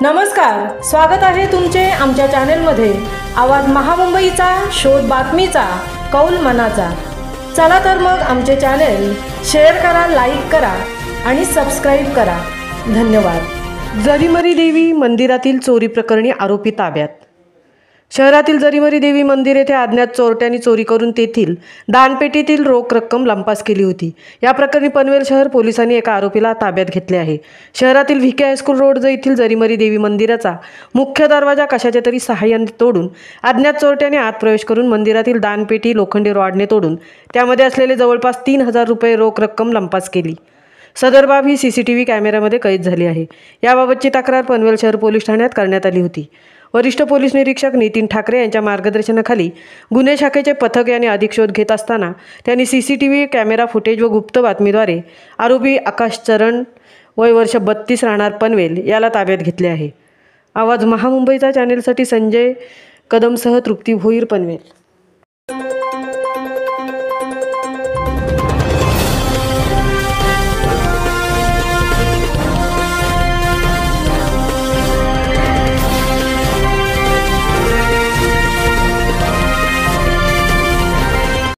नमस्कार, स्वागत आहे तुमचे आमच्या चॅनलमध्ये। आवाज महामुंबईचा, शोध बातमीचा, कौल मनाचा। चला तर मग आमचे चॅनल शेअर करा, लाईक करा आणि सबस्क्राइब करा। धन्यवाद। जरीमरी देवी मंदिरातील चोरी प्रकरणी आरोपी ताब्यात। शहरातील जरीमरी देवी मंदिर येथे अज्ञात चोरट्यांनी चोरी करून तेथील दानपेटीतील रोख रक्कम लंपास केली होती। या प्रकरणी पनवेल शहर पोलिसांनी एका आरोपीला ताब्यात घेतले आहे। शहरातील व्हीके हायस्कूल रोड येथील जरीमरी देवी मंदिराचा मुख्य दरवाजा कशाच्या तरी सहाय्याने तोडून अज्ञात चोरट्यांनी आत प्रवेश करून मंदिरातील दानपेटी लोखंडी रॉडने तोडून त्यामध्ये असलेले जवळपास 3000 रुपये रोख रक्कम लंपास केली। सदर बाब ही सीसीटीव्ही कॅमेऱ्यामध्ये कैद झाली आहे। याबाबतची तक्रार पनवेल शहर पोलीस ठाण्यात करण्यात आली होती। वरिष्ठ पोलीस निरीक्षक नितीन ठाकरे यांच्या मार्गदर्शनाखाली गुन्हे शाखेचे पथक यांनी अधिक शोध घेत असताना त्यांनी सीसीटीव्ही कॅमेरा फुटेज व गुप्त बातमीद्वारे आरोपी आकाश चरण वय वर्ष 32 राहणार पनवेल याला ताब्यात घेतले आहे। आवाज महामुंबईचा चॅनेलसाठी संजय कदमसह तृप्ती भोईर, पनवेल।